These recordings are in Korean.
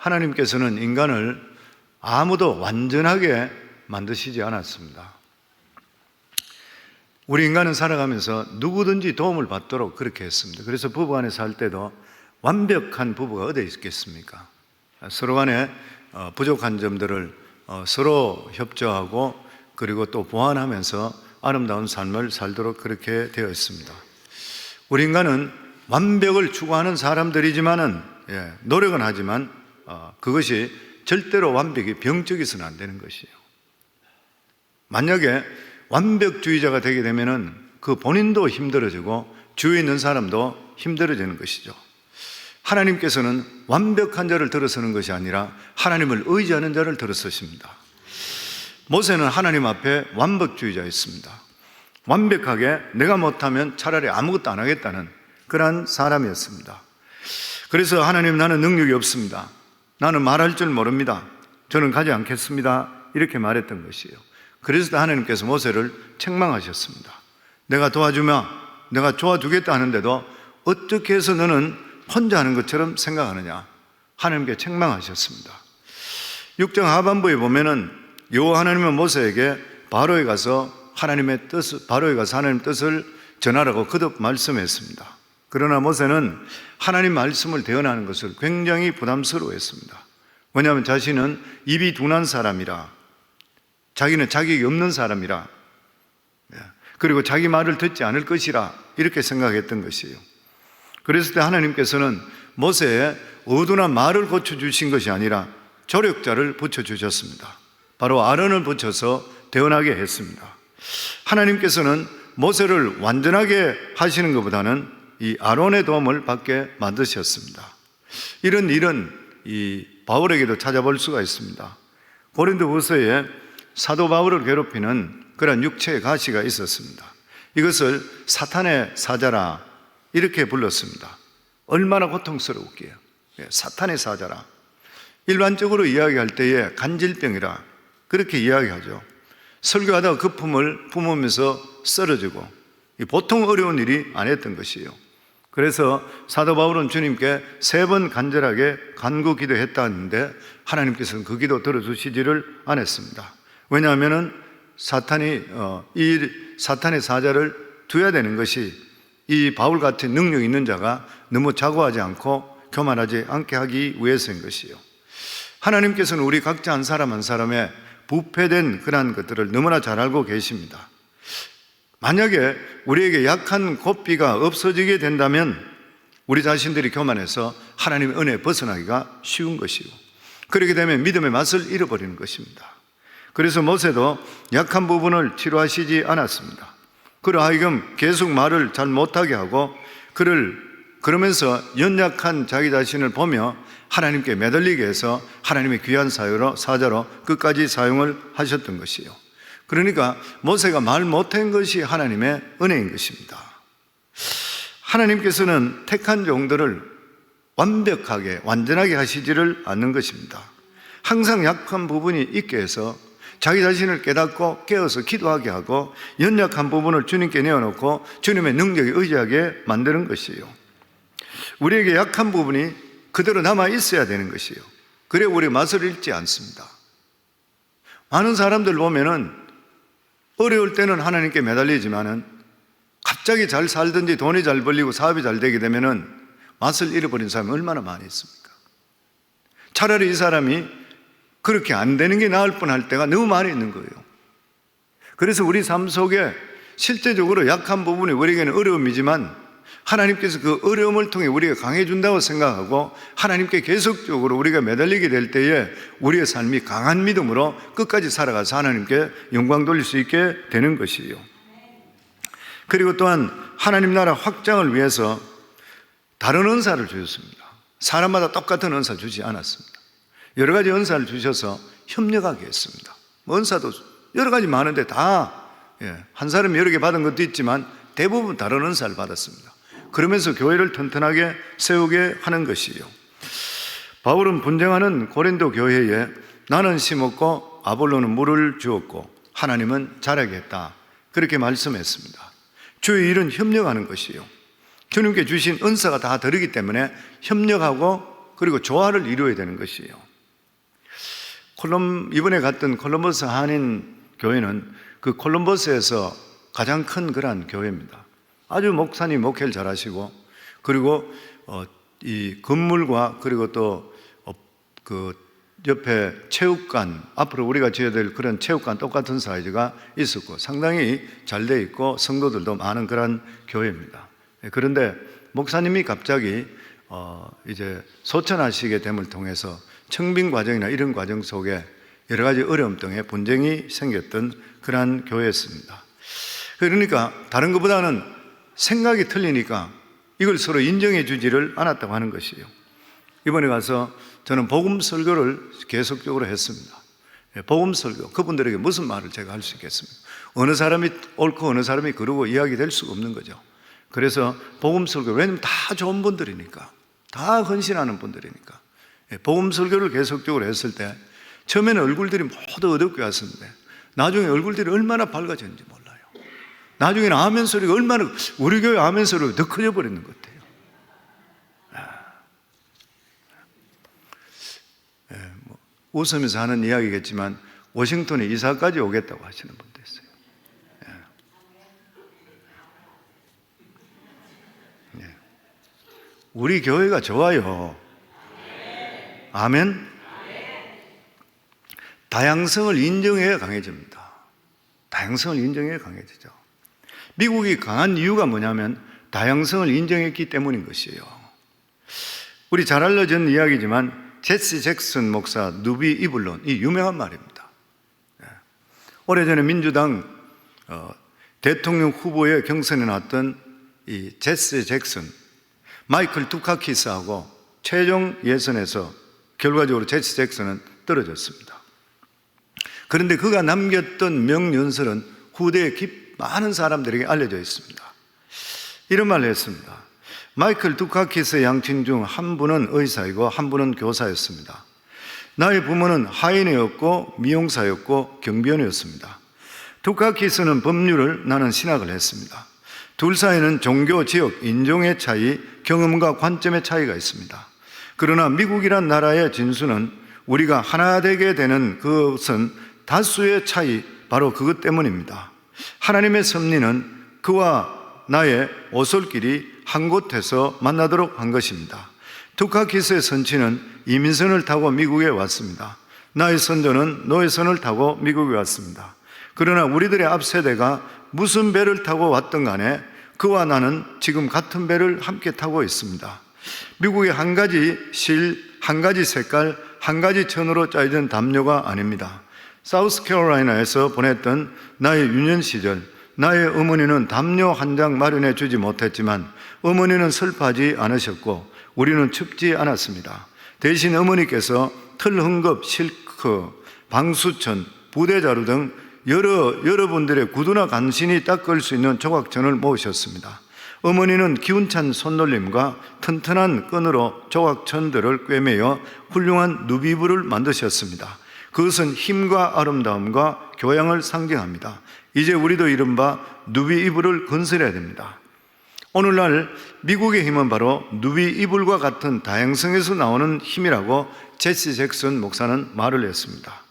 하나님께서는 인간을 아무도 완전하게 만드시지 않았습니다. 우리 인간은 살아가면서 누구든지 도움을 받도록 그렇게 했습니다. 그래서 부부간에 살 때도 완벽한 부부가 어디 있겠습니까? 서로 간에 부족한 점들을 서로 협조하고 그리고 또 보완하면서 아름다운 삶을 살도록 그렇게 되어 있습니다. 우리 인간은 완벽을 추구하는 사람들이지만은 노력은 하지만 그것이 절대로 완벽이 병적이서는 안 되는 것이에요. 만약에 완벽주의자가 되게 되면은 그 본인도 힘들어지고 주위에 있는 사람도 힘들어지는 것이죠. 하나님께서는 완벽한 자를 들어서는 것이 아니라 하나님을 의지하는 자를 들어서십니다. 모세는 하나님 앞에 완벽주의자였습니다. 완벽하게 내가 못하면 차라리 아무것도 안 하겠다는 그러한 사람이었습니다. 그래서 하나님, 나는 능력이 없습니다. 나는 말할 줄 모릅니다. 저는 가지 않겠습니다. 이렇게 말했던 것이에요. 그래서 하나님께서 모세를 책망하셨습니다. 내가 도와주며 내가 도와주겠다 하는데도 어떻게 해서 너는 혼자 하는 것처럼 생각하느냐, 하나님께 책망하셨습니다. 6장 하반부에 보면은 여호와 하나님은 모세에게 바로에 가서 하나님 뜻을 전하라고 거듭 말씀했습니다. 그러나 모세는 하나님 말씀을 대언하는 것을 굉장히 부담스러워했습니다. 왜냐하면 자신은 입이 둔한 사람이라, 자기는 자격이 없는 사람이라, 그리고 자기 말을 듣지 않을 것이라 이렇게 생각했던 것이에요. 그랬을 때 하나님께서는 모세의 어두운 말을 고쳐주신 것이 아니라 조력자를 붙여주셨습니다. 바로 아론을 붙여서 대언하게 했습니다. 하나님께서는 모세를 완전하게 하시는 것보다는 이 아론의 도움을 받게 만드셨습니다. 이런 일은 이 바울에게도 찾아볼 수가 있습니다. 고린도후서에 사도 바울을 괴롭히는 그런 육체의 가시가 있었습니다. 이것을 사탄의 사자라 이렇게 불렀습니다. 얼마나 고통스러울게요. 사탄의 사자라. 일반적으로 이야기할 때에 간질병이라 그렇게 이야기하죠. 설교하다가 거품을 뿜으면서 쓰러지고, 보통 어려운 일이 아니었던 것이에요. 그래서 사도 바울은 주님께 3번 간절하게 간구 기도했다는데 하나님께서는 그 기도 들어주시지를 않았습니다. 왜냐하면 이 사탄의 사자를 두어야 되는 것이 이 바울 같은 능력 있는 자가 너무 자고하지 않고 교만하지 않게 하기 위해서인 것이에요. 하나님께서는 우리 각자 한 사람 한 사람의 부패된 그러한 것들을 너무나 잘 알고 계십니다. 만약에 우리에게 약한 고삐가 없어지게 된다면 우리 자신들이 교만해서 하나님의 은혜에 벗어나기가 쉬운 것이요, 그렇게 되면 믿음의 맛을 잃어버리는 것입니다. 그래서 모세도 약한 부분을 치료하시지 않았습니다. 그로 하여금 계속 말을 잘 못하게 하고 그러면서 연약한 자기 자신을 보며 하나님께 매달리게 해서 하나님의 귀한 사자로 끝까지 사용을 하셨던 것이에요. 그러니까 모세가 말 못한 것이 하나님의 은혜인 것입니다. 하나님께서는 택한 종들을 완벽하게 완전하게 하시지를 않는 것입니다. 항상 약한 부분이 있게 해서 자기 자신을 깨닫고 깨어서 기도하게 하고 연약한 부분을 주님께 내어놓고 주님의 능력에 의지하게 만드는 것이에요. 우리에게 약한 부분이 그대로 남아 있어야 되는 것이에요. 그래 우리 맛을 잃지 않습니다. 많은 사람들 보면은 어려울 때는 하나님께 매달리지만은 갑자기 잘 살든지 돈이 잘 벌리고 사업이 잘 되게 되면은 맛을 잃어버린 사람이 얼마나 많이 있습니까? 차라리 이 사람이 그렇게 안 되는 게 나을 뻔할 때가 너무 많이 있는 거예요. 그래서 우리 삶 속에 실제적으로 약한 부분이 우리에게는 어려움이지만 하나님께서 그 어려움을 통해 우리가 강해준다고 생각하고 하나님께 계속적으로 우리가 매달리게 될 때에 우리의 삶이 강한 믿음으로 끝까지 살아가서 하나님께 영광 돌릴 수 있게 되는 것이에요. 그리고 또한 하나님 나라 확장을 위해서 다른 은사를 주셨습니다. 사람마다 똑같은 은사 주지 않았습니다. 여러 가지 은사를 주셔서 협력하게 했습니다. 은사도 여러 가지 많은데 한 사람이 여러 개 받은 것도 있지만 대부분 다른 은사를 받았습니다. 그러면서 교회를 튼튼하게 세우게 하는 것이에요. 바울은 분쟁하는 고린도 교회에 나는 심었고 아볼로는 물을 주었고 하나님은 자라게 했다, 그렇게 말씀했습니다. 주의 일은 협력하는 것이에요. 주님께 주신 은사가 다 다르기 때문에 협력하고 그리고 조화를 이루어야 되는 것이에요. 이번에 갔던 콜럼버스 한인 교회는 그 콜럼버스에서 가장 큰 그러한 교회입니다. 아주 목사님 목회를 잘하시고, 그리고 이 건물과 그리고 또 그 옆에 체육관, 앞으로 우리가 지어야 될 그런 체육관 똑같은 사이즈가 있었고 상당히 잘 돼 있고 성도들도 많은 그런 교회입니다. 그런데 목사님이 갑자기 이제 소천하시게 됨을 통해서 청빙 과정이나 이런 과정 속에 여러 가지 어려움 등의 분쟁이 생겼던 그러한 교회였습니다. 그러니까 다른 것보다는 생각이 틀리니까 이걸 서로 인정해 주지를 않았다고 하는 것이에요. 이번에 가서 저는 복음 설교를 계속적으로 했습니다. 복음 설교, 그분들에게 무슨 말을 제가 할 수 있겠습니까? 어느 사람이 옳고 어느 사람이 그르고 이야기될 수가 없는 거죠. 그래서 복음 설교, 왜냐하면 다 좋은 분들이니까, 다 헌신하는 분들이니까 복음 설교를 계속적으로 했을 때 처음에는 얼굴들이 모두 어둡게 왔었는데 나중에 얼굴들이 얼마나 밝아졌는지 몰라요. 나중에는 아멘 소리가 얼마나, 우리 교회 아멘 소리가 더 커져 버리는 것 같아요. 웃으면서 하는 이야기겠지만 워싱턴에 이사까지 오겠다고 하시는 분도 있어요. 우리 교회가 좋아요. 아멘. 다양성을 인정해야 강해집니다. 다양성을 인정해야 강해지죠. 미국이 강한 이유가 뭐냐면 다양성을 인정했기 때문인 것이에요. 우리 잘 알려진 이야기지만 제시 잭슨 목사 누비 이블론, 이 유명한 말입니다. 오래전에 민주당 대통령 후보에 경선에 나왔던 이 제시 잭슨, 마이클 두카키스하고 최종 예선에서 결과적으로 제시 잭슨은 떨어졌습니다. 그런데 그가 남겼던 명연설은 후대에 많은 사람들에게 알려져 있습니다. 이런 말을 했습니다. 마이클 두카키스의 양친 중 한 분은 의사이고 한 분은 교사였습니다. 나의 부모는 하인이었고 미용사였고 경비원이었습니다. 두카키스는 법률을, 나는 신학을 했습니다. 둘 사이는 종교, 지역, 인종의 차이, 경험과 관점의 차이가 있습니다. 그러나 미국이란 나라의 진수는 우리가 하나 되게 되는 그것은 다수의 차이, 바로 그것 때문입니다. 하나님의 섭리는 그와 나의 오솔길이 한 곳에서 만나도록 한 것입니다. 두카키스의 선치는 이민선을 타고 미국에 왔습니다. 나의 선조는 노예선을 타고 미국에 왔습니다. 그러나 우리들의 앞세대가 무슨 배를 타고 왔든 간에 그와 나는 지금 같은 배를 함께 타고 있습니다. 미국의 한 가지 실, 한 가지 색깔, 한 가지 천으로 짜여진 담요가 아닙니다. 사우스캐롤라이나에서 보냈던 나의 유년 시절, 나의 어머니는 담요 한 장 마련해 주지 못했지만 어머니는 슬퍼하지 않으셨고 우리는 춥지 않았습니다. 대신 어머니께서 틀헝겊, 실크, 방수천, 부대자루 등 여러분들의 구두나 간신히 닦을 수 있는 조각천을 모으셨습니다. 어머니는 기운찬 손놀림과 튼튼한 끈으로 조각천들을 꿰매어 훌륭한 누비부를 만드셨습니다. 그것은 힘과 아름다움과 교양을 상징합니다. 이제 우리도 이른바 누비 이불을 건설해야 됩니다. 오늘날 미국의 힘은 바로 누비 이불과 같은 다양성에서 나오는 힘이라고 제시 잭슨 목사는 말을 했습니다.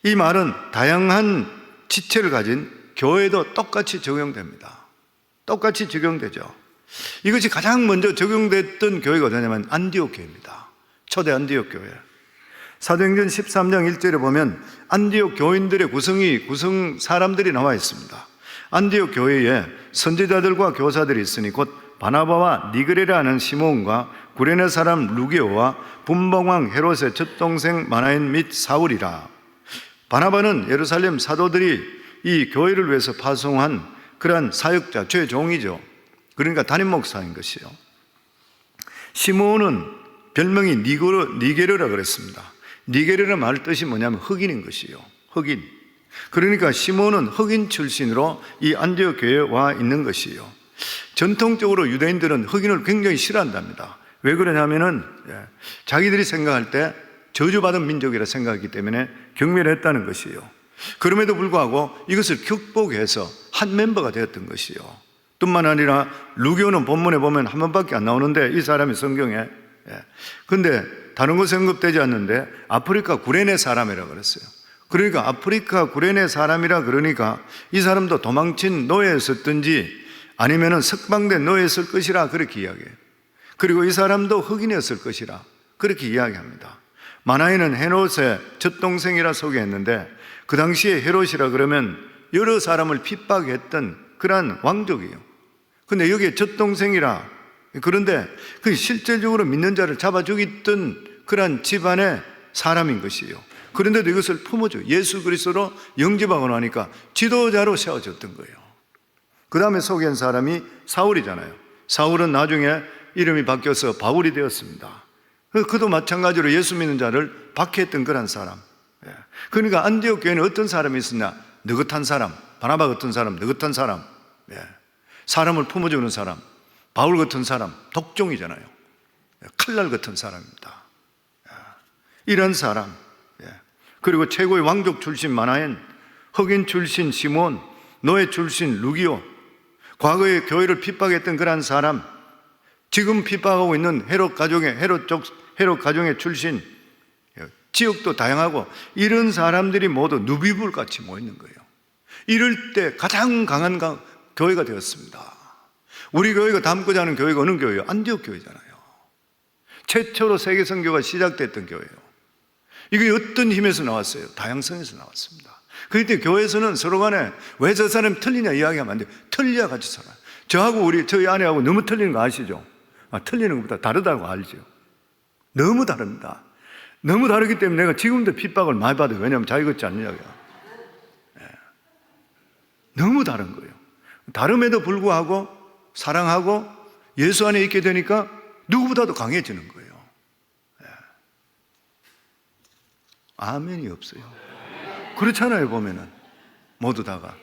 이 말은 다양한 지체를 가진 교회도 똑같이 적용됩니다. 똑같이 적용되죠. 이것이 가장 먼저 적용됐던 교회가 어디냐면 안디옥 교회입니다. 초대 안디옥 교회. 사도행전 13장 1절에 보면 안디옥 교인들의 구성 사람들이 나와 있습니다. 안디옥 교회에 선지자들과 교사들이 있으니 곧 바나바와 니그레라는 시몬과 구레네 사람 루기오와 분봉왕 헤롯의 젖동생 마나엔 및 사울이라. 바나바는 예루살렘 사도들이 이 교회를 위해서 파송한 그러한 사역자, 죄종이죠. 그러니까 담임 목사인 것이요. 시몬은 별명이 니게르라 그랬습니다. 니게르라는 말 뜻이 뭐냐면 흑인인 것이요. 흑인. 그러니까 시몬은 흑인 출신으로 이 안디옥 교회에 와 있는 것이요. 전통적으로 유대인들은 흑인을 굉장히 싫어한답니다. 왜 그러냐면은 자기들이 생각할 때 저주받은 민족이라 생각하기 때문에 경멸했다는 것이요. 그럼에도 불구하고 이것을 극복해서 한 멤버가 되었던 것이요. 뿐만 아니라 루기오는 본문에 보면 한 번밖에 안 나오는데 이 사람이 성경에 근데 다른 곳에 언급되지 않는데 아프리카 구레네 사람이라고 그랬어요. 그러니까 아프리카 구레네 사람이라 그러니까 이 사람도 도망친 노예였었든지 아니면은 석방된 노예였을 것이라 그렇게 이야기해요. 그리고 이 사람도 흑인이었을 것이라 그렇게 이야기합니다. 마나에는 헤롯의 젖동생이라 소개했는데 그 당시에 헤롯이라 그러면 여러 사람을 핍박했던 그러한 왕족이에요. 근데 여기에 젖동생이라, 그런데 그 실질적으로 믿는 자를 잡아 죽였던 그러한 집안의 사람인 것이에요. 그런데도 이것을 품어줘 예수 그리스도로 영접하고 나니까 지도자로 세워졌던 거예요. 그 다음에 소개한 사람이 사울이잖아요. 사울은 나중에 이름이 바뀌어서 바울이 되었습니다. 그도 마찬가지로 예수 믿는 자를 박해했던 그런 사람. 그러니까 안디옥 교회는 어떤 사람이 있었냐? 느긋한 사람, 바나바 같은 사람, 느긋한 사람, 사람을 품어주는 사람, 바울 같은 사람, 독종이잖아요. 칼날 같은 사람입니다. 이런 사람. 그리고 최고의 왕족 출신 마나엔, 흑인 출신 시몬, 노예 출신 루기오, 과거에 교회를 핍박했던 그런 사람, 지금 핍박하고 있는 헤롯 가정의 출신, 지역도 다양하고 이런 사람들이 모두 누비불 같이 모이는 거예요. 이럴 때 가장 강한 교회가 되었습니다. 우리 교회가 담고자 하는 교회가 어느 교회예요? 안디옥 교회잖아요. 최초로 세계 선교가 시작됐던 교회예요. 이게 어떤 힘에서 나왔어요? 다양성에서 나왔습니다. 그때 교회에서는 서로 간에 왜 저 사람이 틀리냐 이야기하면 안 돼요. 틀려야 같이 살아요. 저희 아내하고 너무 틀리는 거 아시죠? 틀리는 것보다 다르다고 알죠. 너무 다릅니다. 너무 다르기 때문에 내가 지금도 핍박을 많이 받아요. 왜냐하면 자기 같지 않느냐고요. 너무 다른 거예요. 다름에도 불구하고 사랑하고 예수 안에 있게 되니까 누구보다도 강해지는 거예요. 아멘이 없어요. 그렇잖아요, 보면은. 모두 다가.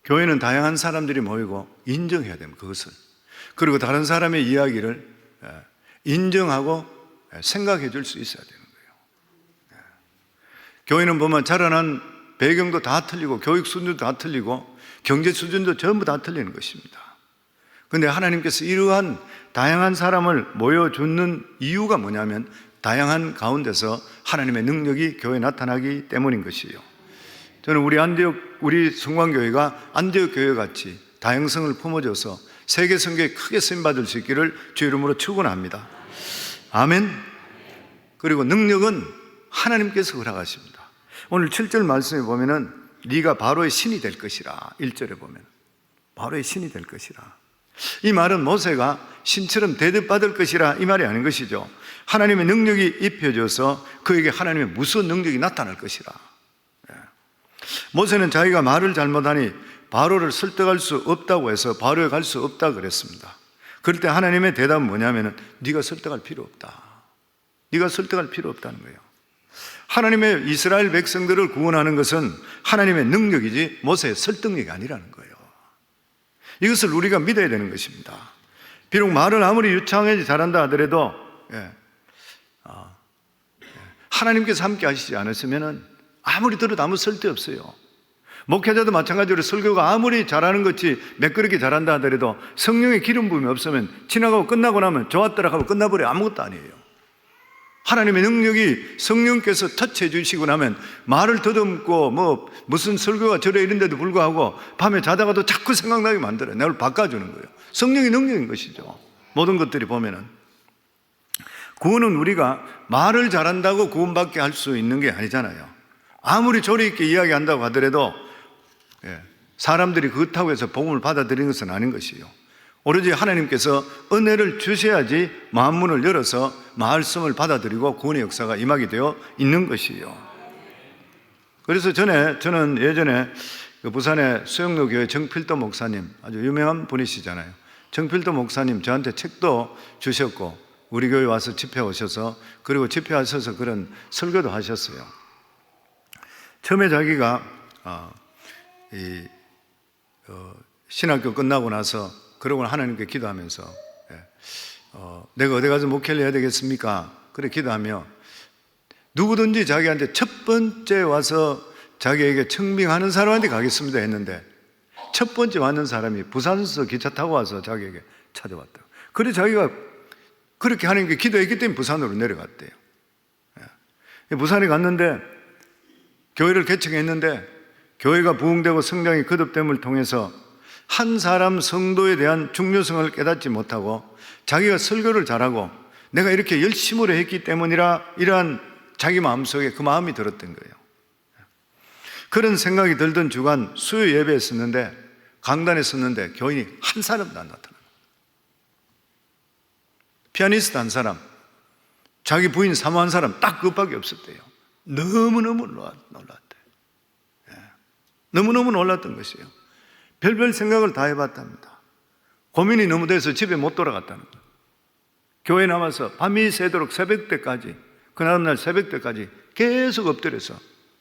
교회는 다양한 사람들이 모이고 인정해야 됩니다, 그것을. 그리고 다른 사람의 이야기를 인정하고 생각해 줄 수 있어야 되는 거예요. 교회는 보면 자라난 배경도 다 틀리고 교육 수준도 다 틀리고 경제 수준도 전부 다 틀리는 것입니다. 그런데 하나님께서 이러한 다양한 사람을 모여주는 이유가 뭐냐면 다양한 가운데서 하나님의 능력이 교회에 나타나기 때문인 것이에요. 저는 우리 성광교회가 안디옥 교회 같이 다양성을 품어줘서 세계 선교에 크게 쓰임받을 수 있기를 주의 이름으로 축원합니다. 아멘. 그리고 능력은 하나님께서 허락하십니다. 오늘 7절 말씀에 보면은 네가 바로의 신이 될 것이라. 1절에 보면 바로의 신이 될 것이라. 이 말은 모세가 신처럼 대접받을 것이라 이 말이 아닌 것이죠. 하나님의 능력이 입혀져서 그에게 하나님의 무서운 능력이 나타날 것이라. 모세는 자기가 말을 잘못하니 바로를 설득할 수 없다고 해서 바로에 갈 수 없다 그랬습니다. 그럴 때 하나님의 대답은 뭐냐면은 네가 설득할 필요 없다. 네가 설득할 필요 없다는 거예요. 하나님의 이스라엘 백성들을 구원하는 것은 하나님의 능력이지 모세의 설득력이 아니라는 거예요. 이것을 우리가 믿어야 되는 것입니다. 비록 말을 아무리 유창하게 잘한다 하더라도 하나님께서 함께 하시지 않으시면은 아무리 들어도 아무 쓸데 없어요. 목회자도 마찬가지로 설교가 아무리 잘하는 것이 매끄럽게 잘한다 하더라도 성령의 기름 부음이 없으면 지나가고 끝나고 나면 좋았더라 하고 끝나버려 아무것도 아니에요. 하나님의 능력이 성령께서 터치해 주시고 나면 말을 더듬고 무슨 설교가 저래 이런데도 불구하고 밤에 자다가도 자꾸 생각나게 만들어요. 나를 바꿔주는 거예요. 성령의 능력인 것이죠. 모든 것들이 보면은 구원은 우리가 말을 잘한다고 구원받게 할 수 있는 게 아니잖아요. 아무리 조리 있게 이야기한다고 하더라도 사람들이 그렇다고 해서 복음을 받아들이는 것은 아닌 것이에요. 오로지 하나님께서 은혜를 주셔야지 마음문을 열어서 말씀을 받아들이고 구원의 역사가 임하게 되어 있는 것이에요. 그래서 저는 예전에 부산의 수영로 교회 정필도 목사님, 아주 유명한 분이시잖아요. 정필도 목사님 저한테 책도 주셨고 우리 교회 와서 집회 오셔서 그리고 집회하셔서 그런 설교도 하셨어요. 처음에 자기가 신학교 끝나고 나서 그러고 하나님께 기도하면서 내가 어디 가서 목회를 해야 되겠습니까? 그래 기도하며 누구든지 자기한테 첫 번째 와서 자기에게 청빙하는 사람한테 가겠습니다 했는데 첫 번째 왔는 사람이 부산에서 기차 타고 와서 자기에게 찾아왔다. 그래 자기가 그렇게 하나님께 기도했기 때문에 부산으로 내려갔대요. 부산에 갔는데 교회를 개척했는데 교회가 부흥되고 성장이 거듭됨을 통해서 한 사람 성도에 대한 중요성을 깨닫지 못하고 자기가 설교를 잘하고 내가 이렇게 열심으로 했기 때문이라 이러한 자기 마음속에 그 마음이 들었던 거예요. 그런 생각이 들던 주간 수요 예배에 있었는데 강단에 섰는데 교인이 한 사람도 안 나타나요. 피아니스트 한 사람, 자기 부인 사모한 사람 딱 그것밖에 없었대요. 너무너무 놀랐대요. 너무너무 놀랐던 것이에요. 별별 생각을 다 해봤답니다. 고민이 너무 돼서 집에 못 돌아갔다는 거예요. 교회 남아서 밤이 새도록 새벽 때까지, 그 다음날 새벽 때까지 계속 엎드려서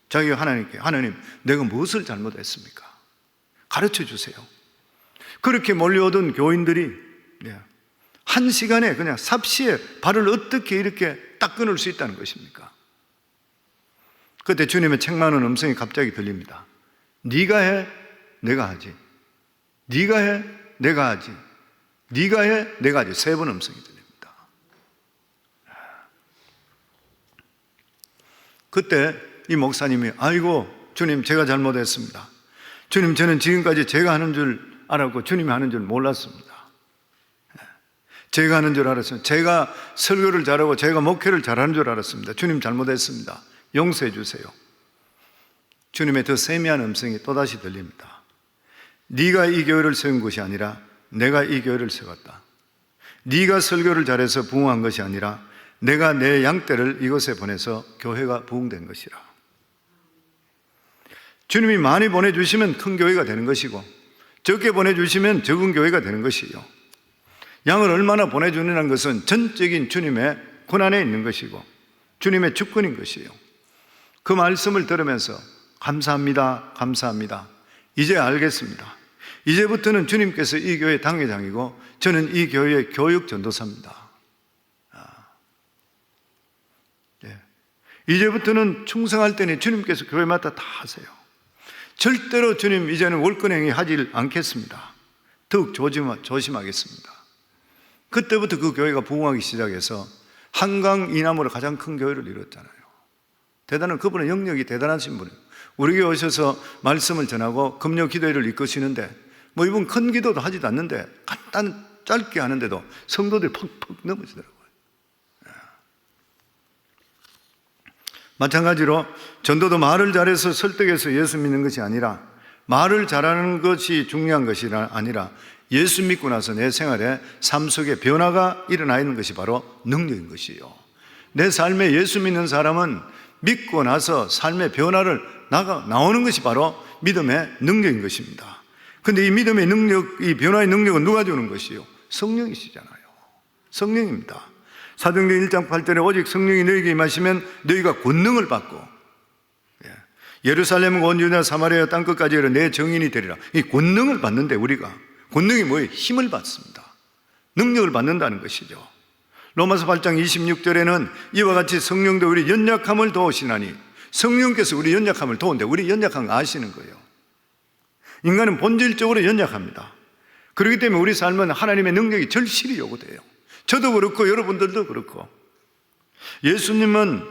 자기가 하나님께, 하나님 내가 무엇을 잘못했습니까? 가르쳐 주세요. 그렇게 몰려오던 교인들이 한 시간에 그냥 삽시에 발을 어떻게 이렇게 딱 끊을 수 있다는 것입니까? 그때 주님의 책망하는 음성이 갑자기 들립니다. 네가 해, 내가 하지. 네가 해, 내가 하지. 네가 해, 내가 하지. 세 번 음성이 들립니다. 그때 이 목사님이 아이고 주님 제가 잘못했습니다. 주님 저는 지금까지 제가 하는 줄 알았고 주님이 하는 줄 몰랐습니다. 제가 하는 줄 알았어요. 제가 설교를 잘하고 제가 목회를 잘하는 줄 알았습니다. 주님 잘못했습니다. 용서해 주세요. 주님의 더 세미한 음성이 또다시 들립니다. 네가 이 교회를 세운 것이 아니라 내가 이 교회를 세웠다. 네가 설교를 잘해서 부흥한 것이 아니라 내가 내 양떼를 이곳에 보내서 교회가 부흥된 것이라. 주님이 많이 보내주시면 큰 교회가 되는 것이고 적게 보내주시면 적은 교회가 되는 것이요. 양을 얼마나 보내주느냐는 것은 전적인 주님의 권한에 있는 것이고 주님의 주권인 것이에요. 그 말씀을 들으면서 감사합니다, 감사합니다. 이제 알겠습니다. 이제부터는 주님께서 이 교회의 당회장이고 저는 이 교회의 교육 전도사입니다. 이제부터는 충성할 때는 주님께서 교회마다 다 하세요. 절대로 주님 이제는 월권행위 하지 않겠습니다. 더욱 조심하겠습니다. 그때부터 그 교회가 부흥하기 시작해서 한강 이남으로 가장 큰 교회를 이뤘잖아요. 대단한 그분의 영역이 대단하신 분이에요. 우리 교회 오셔서 말씀을 전하고 금요 기도회를 이끄시는데 뭐 이분 큰 기도도 하지도 않는데 간단 짧게 하는데도 성도들이 퍽퍽 넘어지더라고요. 마찬가지로 전도도 말을 잘해서 설득해서 예수 믿는 것이 아니라 말을 잘하는 것이 중요한 것이 아니라 예수 믿고 나서 내 생활에 삶 속에 변화가 일어나 있는 것이 바로 능력인 것이에요. 내 삶에 예수 믿는 사람은 믿고 나서 삶의 변화를 나오는 것이 바로 믿음의 능력인 것입니다. 그런데 이 믿음의 능력, 이 변화의 능력은 누가 주는 것이요? 성령이시잖아요. 성령입니다. 사도행전 1장 8절에 오직 성령이 너희에게 임하시면 너희가 권능을 받고 예루살렘과 온 유다 사마리아 땅끝까지 내 증인이 되리라. 이 권능을 받는데 우리가 권능이 뭐예요? 힘을 받습니다. 능력을 받는다는 것이죠. 로마서 8장 26절에는 이와 같이 성령도 우리 연약함을 도우시나니 성령께서 우리 연약함을 도우는데 우리 연약한 거 아시는 거예요. 인간은 본질적으로 연약합니다. 그렇기 때문에 우리 삶은 하나님의 능력이 절실히 요구돼요. 저도 그렇고 여러분들도 그렇고 예수님은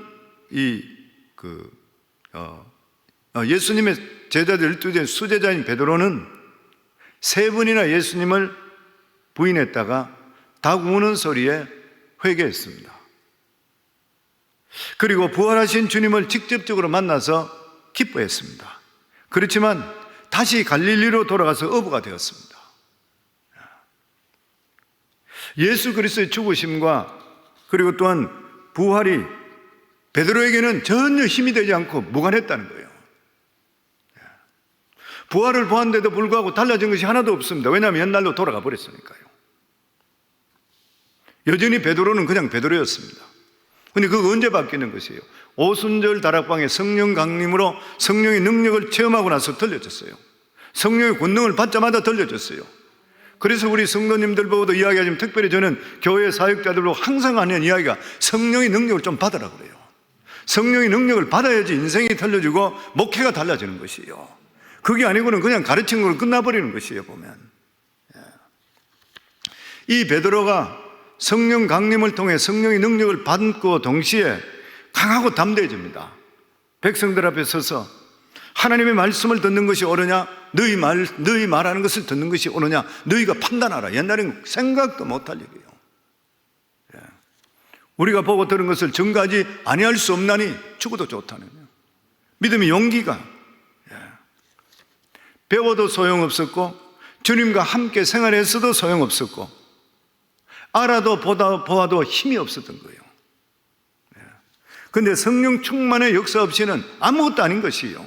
예수님의 제자들 12대 수제자인 베드로는 3번이나 예수님을 부인했다가 닭 우는 소리에 회개했습니다. 그리고 부활하신 주님을 직접적으로 만나서 기뻐했습니다. 그렇지만 다시 갈릴리로 돌아가서 어부가 되었습니다. 예수 그리스도의 죽으심과 그리고 또한 부활이 베드로에게는 전혀 힘이 되지 않고 무관했다는 거예요. 부활을 보았는데도 불구하고 달라진 것이 하나도 없습니다. 왜냐하면 옛날로 돌아가 버렸으니까요. 여전히 베드로는 그냥 베드로였습니다. 근데 그거 언제 바뀌는 것이에요? 오순절 다락방에 성령 강림으로 성령의 능력을 체험하고 나서 들려졌어요. 성령의 권능을 받자마자 들려졌어요. 그래서 우리 성도님들 보고도 이야기하지만 특별히 저는 교회 사역자들로 항상 하는 이야기가 성령의 능력을 좀 받으라고 그래요. 성령의 능력을 받아야지 인생이 달라지고 목회가 달라지는 것이에요. 그게 아니고는 그냥 가르친 걸로 끝나버리는 것이에요, 보면. 이 베드로가 성령 강림을 통해 성령의 능력을 받고 동시에 강하고 담대해집니다. 백성들 앞에 서서 하나님의 말씀을 듣는 것이 옳으냐, 너희 말하는 것을 듣는 것이 옳으냐, 너희가 판단하라. 옛날엔 생각도 못할 일이에요. 우리가 보고 들은 것을 증거하지 아니할 수 없나니 죽어도 좋다는 거예요. 믿음의 용기가. 배워도 소용없었고, 주님과 함께 생활했어도 소용없었고, 알아도 보아도 힘이 없었던 거예요. 그런데 성령 충만의 역사 없이는 아무것도 아닌 것이에요.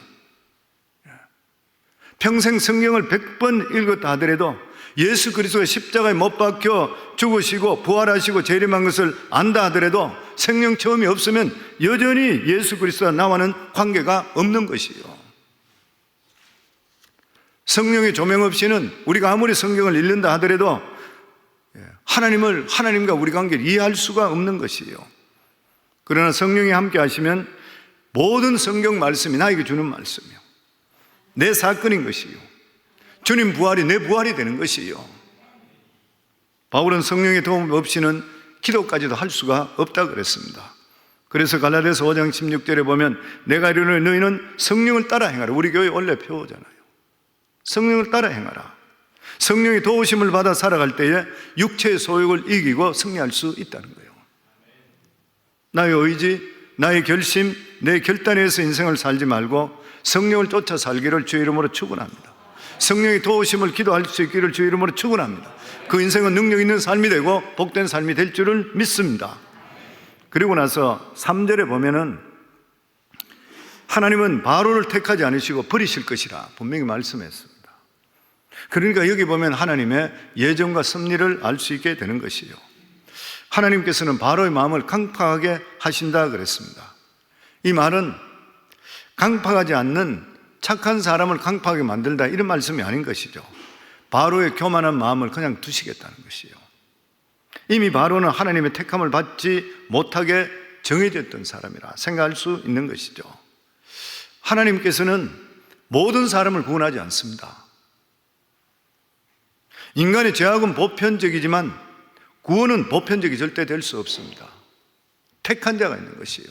평생 성경을 100번 읽었다 하더라도 예수 그리스도의 십자가에 못 박혀 죽으시고 부활하시고 재림한 것을 안다 하더라도 성령 체험이 없으면 여전히 예수 그리스도와 나와는 관계가 없는 것이에요. 성령의 조명 없이는 우리가 아무리 성경을 읽는다 하더라도 하나님과 우리 관계를 이해할 수가 없는 것이에요. 그러나 성령이 함께 하시면 모든 성경 말씀이 나에게 주는 말씀이요, 내 사건인 것이요, 주님 부활이 내 부활이 되는 것이요. 바울은 성령의 도움 없이는 기도까지도 할 수가 없다 그랬습니다. 그래서 갈라디아서 5장 16절에 보면 내가 이르노니 너희는 성령을 따라 행하라. 우리 교회 원래 표어잖아요. 성령을 따라 행하라. 성령의 도우심을 받아 살아갈 때에 육체의 소욕을 이기고 승리할 수 있다는 거예요. 나의 의지, 나의 결심, 내 결단에서 인생을 살지 말고 성령을 쫓아 살기를 주의 이름으로 축원합니다. 성령의 도우심을 기도할 수 있기를 주의 이름으로 축원합니다. 그 인생은 능력 있는 삶이 되고 복된 삶이 될 줄을 믿습니다. 그리고 나서 3절에 보면은 하나님은 바로를 택하지 않으시고 버리실 것이라 분명히 말씀했습니다. 그러니까 여기 보면 하나님의 예정과 섭리를 알 수 있게 되는 것이요, 하나님께서는 바로의 마음을 강팍하게 하신다 그랬습니다. 이 말은 강팍하지 않는 착한 사람을 강팍하게 만들다 이런 말씀이 아닌 것이죠. 바로의 교만한 마음을 그냥 두시겠다는 것이요. 이미 바로는 하나님의 택함을 받지 못하게 정해졌던 사람이라 생각할 수 있는 것이죠. 하나님께서는 모든 사람을 구원하지 않습니다. 인간의 죄악은 보편적이지만 구원은 보편적이 절대 될 수 없습니다. 택한 자가 있는 것이요.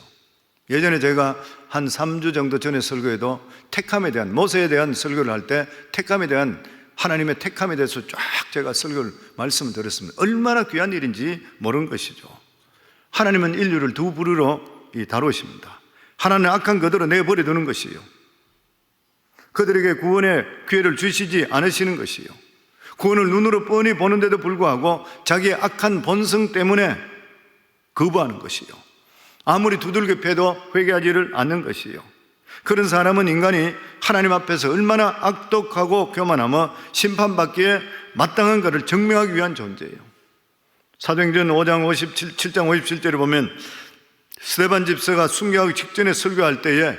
예전에 제가 한 3주 정도 전에 설교에도 택함에 대한, 모세에 대한 설교를 할 때 택함에 대한, 하나님의 택함에 대해서 쫙 제가 말씀을 드렸습니다. 얼마나 귀한 일인지 모르는 것이죠. 하나님은 인류를 두 부류로 다루십니다. 하나는 악한 그들을 내버려 두는 것이요, 그들에게 구원의 기회를 주시지 않으시는 것이요, 구원을 눈으로 뻔히 보는데도 불구하고 자기의 악한 본성 때문에 거부하는 것이요, 아무리 두들겨 패도 회개하지를 않는 것이요. 그런 사람은 인간이 하나님 앞에서 얼마나 악독하고 교만하며 심판받기에 마땅한 것을 증명하기 위한 존재예요. 사도행전 5장 7장 57절에 보면 스데반 집사가 순교하기 직전에 설교할 때에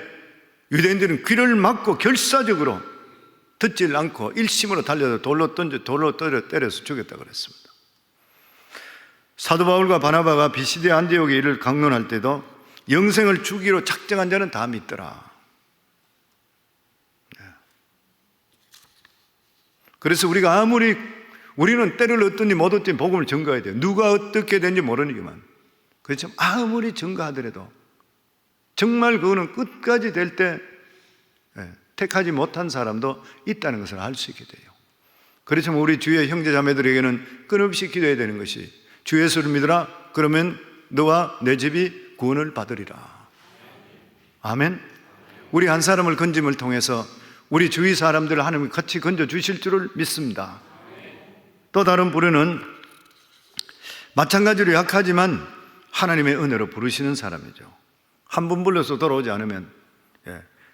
유대인들은 귀를 막고 결사적으로 듣질 않고 일심으로 달려서 돌로 때려서 죽였다고 그랬습니다. 사도 바울과 바나바가 비시대 안디옥의 일을 강론할 때도 영생을 주기로 작정한 자는 다 믿더라. 그래서 우리는 때를 얻든지 못 얻든지 복음을 증거해야 돼요. 누가 어떻게 되는지 모르니까만. 그렇지만 아무리 증거하더라도 정말 그거는 끝까지 될 때 택하지 못한 사람도 있다는 것을 알 수 있게 돼요. 그렇지만 우리 주의 형제 자매들에게는 끊임없이 기도해야 되는 것이, 주 예수를 믿으라, 그러면 너와 내 집이 구원을 받으리라. 아멘. 우리 한 사람을 건짐을 통해서 우리 주위 사람들을 하나님이 같이 건져 주실 줄을 믿습니다. 또 다른 부류는 마찬가지로 약하지만 하나님의 은혜로 부르시는 사람이죠. 한 번 불러서 돌아오지 않으면,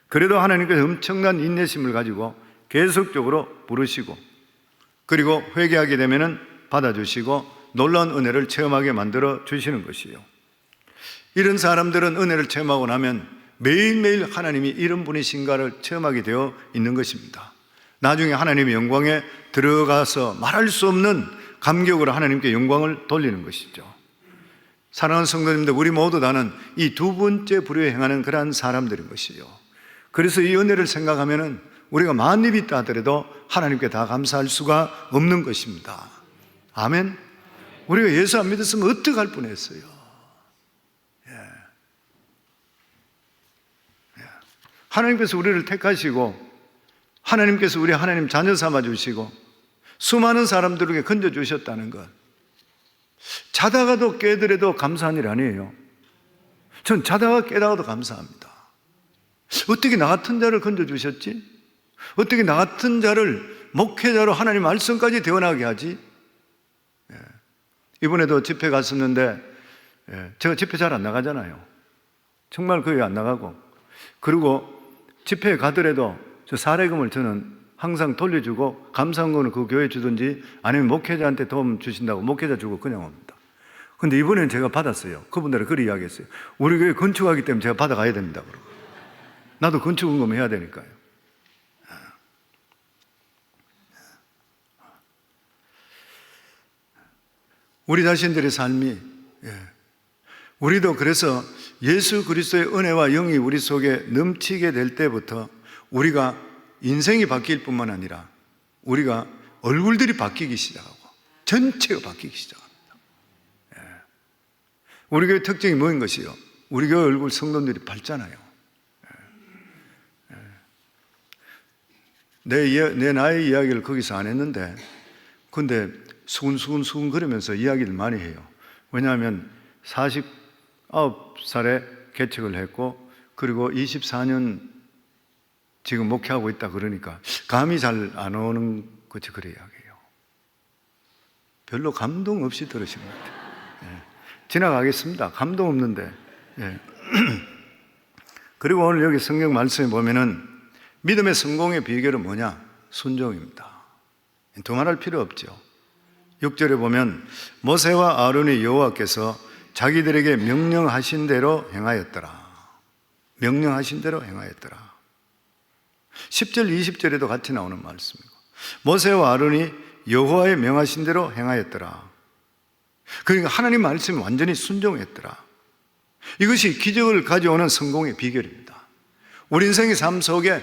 그래도 하나님께서 엄청난 인내심을 가지고 계속적으로 부르시고, 그리고 회개하게 되면 받아주시고 놀라운 은혜를 체험하게 만들어 주시는 것이에요. 이런 사람들은 은혜를 체험하고 나면 매일매일 하나님이 이런 분이신가를 체험하게 되어 있는 것입니다. 나중에 하나님의 영광에 들어가서 말할 수 없는 감격으로 하나님께 영광을 돌리는 것이죠. 사랑하는 성도님들, 우리 모두 다는 이 두 번째 부류에 행하는 그러한 사람들인 것이요. 그래서 이 은혜를 생각하면 우리가 만입이 있다 하더라도 하나님께 다 감사할 수가 없는 것입니다. 아멘. 우리가 예수 안 믿었으면 어떡할 뻔했어요. 하나님께서 우리를 택하시고 하나님께서 우리 하나님 자녀 삼아 주시고 수많은 사람들에게 건져 주셨다는 것, 자다가도 깨더라도 감사한 일 아니에요. 전 자다가 깨다가도 감사합니다. 어떻게 나 같은 자를 건져 주셨지? 어떻게 나 같은 자를 목회자로 하나님 말씀까지 대원하게 하지? 이번에도 집회 갔었는데 제가 집회 잘 안 나가잖아요. 정말 거의 안 나가고, 그리고 집회에 가더라도 저 사례금을 저는 항상 돌려주고 감사한 거는 그 교회 주든지 아니면 목회자한테 도움 주신다고 목회자 주고 그냥 옵니다. 근데 이번에는 제가 받았어요. 그분들은 그렇게 이야기했어요. 우리 교회 건축하기 때문에 제가 받아가야 됩니다. 그러고. 나도 건축원금 해야 되니까요. 우리 자신들의 삶이, 우리도 그래서 예수 그리스도의 은혜와 영이 우리 속에 넘치게 될 때부터 우리가 인생이 바뀔 뿐만 아니라 우리가 얼굴들이 바뀌기 시작하고 전체가 바뀌기 시작합니다. 우리 교회 특징이 뭐인 것이요? 우리 교회 얼굴 성도들이 밝잖아요. 내 나의 이야기를 거기서 안 했는데, 근데 수근수근 그러면서 이야기를 많이 해요. 왜냐하면 49살에 개척을 했고, 그리고 24년 지금 목회하고 있다 그러니까 감이 잘 안 오는 것이 그래 이야기해요. 별로 감동 없이 들으신 것 같아요. 지나가겠습니다. 감동 없는데. 그리고 오늘 여기 성경 말씀에 보면은 믿음의 성공의 비결은 뭐냐? 순종입니다. 두말할 필요 없죠. 6절에 보면 모세와 아론이 여호와께서 자기들에게 명령하신 대로 행하였더라. 명령하신 대로 행하였더라. 10절, 20절에도 같이 나오는 말씀이고, 모세와 아론이 여호와의 명하신 대로 행하였더라. 그러니까 하나님 말씀에 완전히 순종했더라. 이것이 기적을 가져오는 성공의 비결입니다. 우리 인생의 삶 속에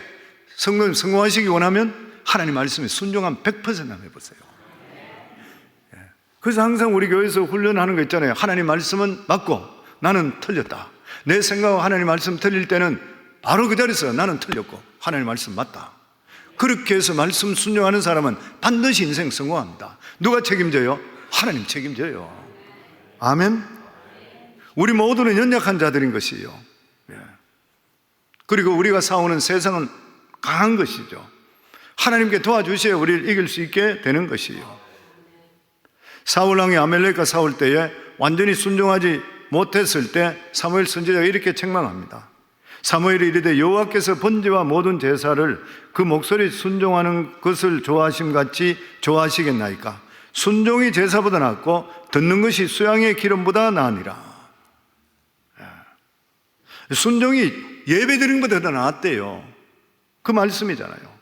성공하시기 원하면 하나님 말씀에 순종한 100% 한번 해보세요. 그래서 항상 우리 교회에서 훈련하는 거 있잖아요. 하나님 말씀은 맞고 나는 틀렸다. 내 생각과 하나님 말씀 틀릴 때는 바로 그 자리에서 나는 틀렸고 하나님 말씀 맞다. 그렇게 해서 말씀 순종하는 사람은 반드시 인생 성공합니다. 누가 책임져요? 하나님 책임져요. 아멘. 우리 모두는 연약한 자들인 것이에요. 그리고 우리가 싸우는 세상은 강한 것이죠. 하나님께 도와주셔야 우리를 이길 수 있게 되는 것이에요. 사울왕이 아말렉과 싸울 때에 완전히 순종하지 못했을 때 사무엘 선지자가 이렇게 책망합니다. 사무엘이 이르되 여호와께서 번제와 모든 제사를 그 목소리 순종하는 것을 좋아하심같이 좋아하시겠나이까? 순종이 제사보다 낫고 듣는 것이 수양의 기름보다 나으니라. 순종이 예배드리는 것보다 더 낫대요. 그 말씀이잖아요.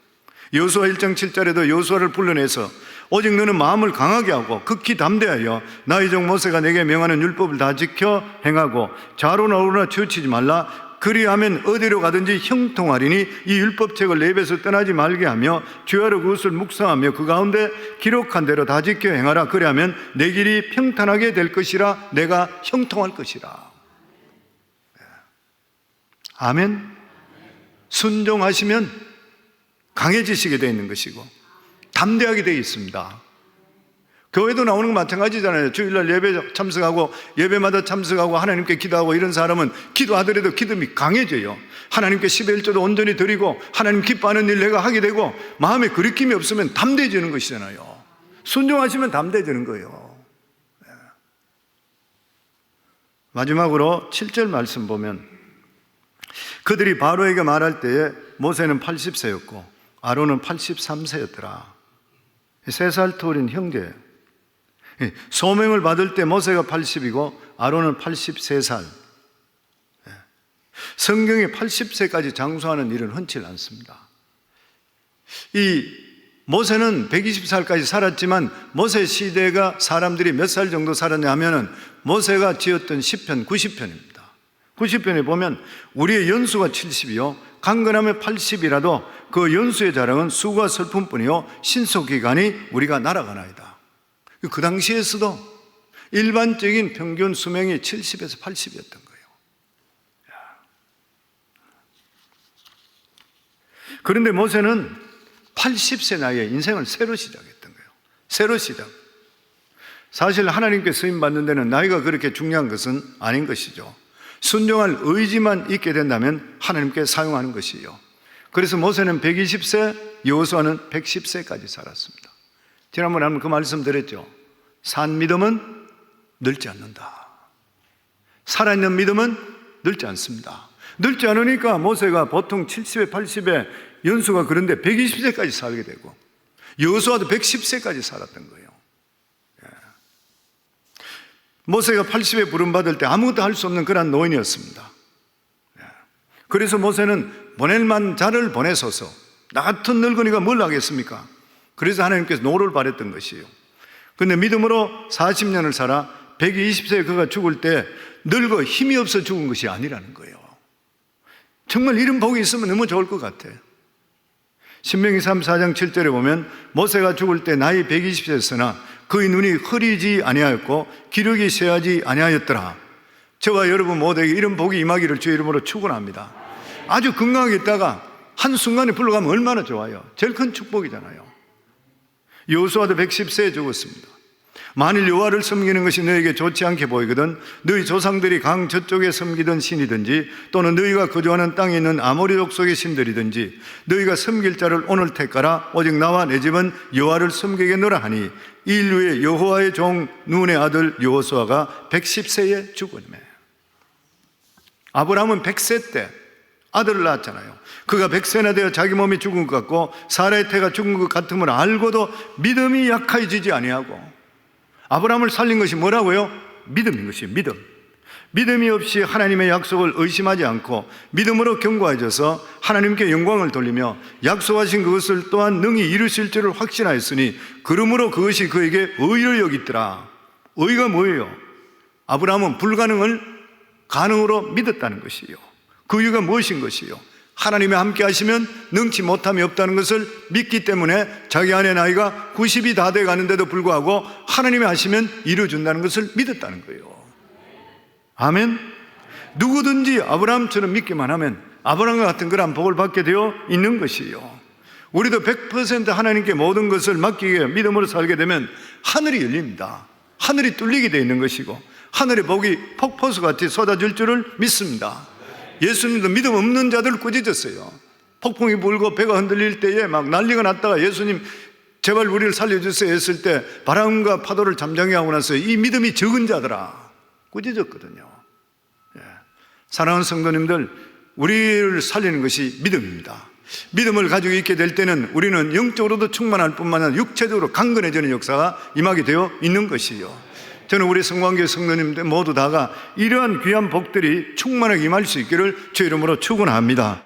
여호수아 1장 7절에도 여호수아를 불러내서 오직 너는 마음을 강하게 하고 극히 담대하여 나의 종 모세가 내게 명하는 율법을 다 지켜 행하고 좌로나 우로나 치우치지 말라. 그리하면 어디로 가든지 형통하리니 이 율법책을 내 입에서 떠나지 말게 하며 주야로 그것을 묵상하며 그 가운데 기록한 대로 다 지켜 행하라. 그리하면 내 길이 평탄하게 될 것이라. 내가 형통할 것이라. 아멘. 순종하시면 강해지시게 되어 있는 것이고 담대하게 되어 있습니다. 교회도 나오는 건 마찬가지잖아요. 주일날 예배 참석하고 예배마다 참석하고 하나님께 기도하고 이런 사람은 기도하더라도 기도이 강해져요. 하나님께 10의 1조도 온전히 드리고 하나님 기뻐하는 일 내가 하게 되고 마음에 거리낌이 없으면 담대해지는 것이잖아요. 순종하시면 담대해지는 거예요. 마지막으로 7절 말씀 보면 그들이 바로에게 말할 때에 모세는 80세였고 아론은 83세였더라. 3살 터울인 형제예요. 소명을 받을 때 모세가 80이고 아론은 83살. 성경에 80세까지 장수하는 일은 흔치 않습니다. 이 모세는 120살까지 살았지만 모세 시대가 사람들이 몇 살 정도 살았냐 하면은 모세가 지었던 시편 90편입니다. 90편에 보면 우리의 연수가 70이요 강건하면 80이라도 그 연수의 자랑은 수고와 슬픔뿐이요 신속기간이 우리가 날아가나이다. 그 당시에서도 일반적인 평균 수명이 70에서 80이었던 거예요. 그런데 모세는 80세 나이에 인생을 새로 시작했던 거예요. 새로 시작. 사실 하나님께 쓰임 받는 데는 나이가 그렇게 중요한 것은 아닌 것이죠. 순종할 의지만 있게 된다면 하나님께 사용하는 것이에요. 그래서 모세는 120세, 여호수아는 110세까지 살았습니다. 지난번에 한번 그 말씀 드렸죠. 산 믿음은 늙지 않는다. 살아있는 믿음은 늙지 않습니다. 늙지 않으니까 모세가 보통 70에 80에 연수가 그런데 120세까지 살게 되고 여호수아도 110세까지 살았던 거예요. 모세가 80에 부름받을 때 아무것도 할 수 없는 그런 노인이었습니다. 그래서 모세는 보낼 만 자를 보내소서. 나 같은 늙은이가 뭘 하겠습니까? 그래서 하나님께서 노를 바랬던 것이에요. 그런데 믿음으로 40년을 살아 120세에 그가 죽을 때 늙어 힘이 없어 죽은 것이 아니라는 거예요. 정말 이런 복이 있으면 너무 좋을 것 같아. 신명기 34장 7절에 보면 모세가 죽을 때 나이 120세였으나 그의 눈이 흐리지 아니하였고 기력이 쇠하지 아니하였더라. 저와 여러분 모두에게 이런 복이 임하기를 주의 이름으로 축원합니다. 아주 건강하게 있다가 한순간에 불러가면 얼마나 좋아요. 제일 큰 축복이잖아요. 여호수아도 110세에 죽었습니다. 만일 여호와를 섬기는 것이 너에게 좋지 않게 보이거든 너희 조상들이 강 저쪽에 섬기던 신이든지 또는 너희가 거주하는 땅에 있는 아모리 족속의 신들이든지 너희가 섬길 자를 오늘 택하라. 오직 나와 내 집은 여호와를 섬기겠노라 하니 이 일루에 여호와의 종 눈의 아들 여호수아가 110세에 죽었네. 아브라함은 100세 때 아들을 낳았잖아요. 그가 100세나 되어 자기 몸이 죽은 것 같고 사라의 태가 죽은 것 같음을 알고도 믿음이 약해지지 아니하고 아브라함을 살린 것이 뭐라고요? 믿음인 것이에요. 믿음이 없이 하나님의 약속을 의심하지 않고 믿음으로 견고해져서 하나님께 영광을 돌리며 약속하신 그것을 또한 능히 이루실 줄을 확신하였으니 그러므로 그것이 그에게 의로 여기더라. 의가 뭐예요? 아브라함은 불가능을 가능으로 믿었다는 것이에요. 그 이유가 무엇인 것이에요? 하나님이 함께 하시면 능치 못함이 없다는 것을 믿기 때문에 자기 아내 나이가 90이 다 돼 가는데도 불구하고 하나님이 하시면 이루어준다는 것을 믿었다는 거예요. 아멘. 누구든지 아브라함처럼 믿기만 하면 아브라함과 같은 그런 복을 받게 되어 있는 것이에요. 우리도 100% 하나님께 모든 것을 맡기게 믿음으로 살게 되면 하늘이 열립니다. 하늘이 뚫리게 되어 있는 것이고 하늘의 복이 폭포수같이 쏟아질 줄을 믿습니다. 예수님도 믿음 없는 자들을 꾸짖었어요. 폭풍이 불고 배가 흔들릴 때에 막 난리가 났다가 예수님 제발 우리를 살려주세요 했을 때 바람과 파도를 잠잠히 하고 나서 이 믿음이 적은 자들아 꾸짖었거든요. 사랑하는 성도님들, 우리를 살리는 것이 믿음입니다. 믿음을 가지고 있게 될 때는 우리는 영적으로도 충만할 뿐만 아니라 육체적으로 강건해지는 역사가 임하게 되어 있는 것이에요. 저는 우리 성광교회 성도님들 모두 다가 이러한 귀한 복들이 충만하게 임할 수 있기를 주의 이름으로 축원합니다.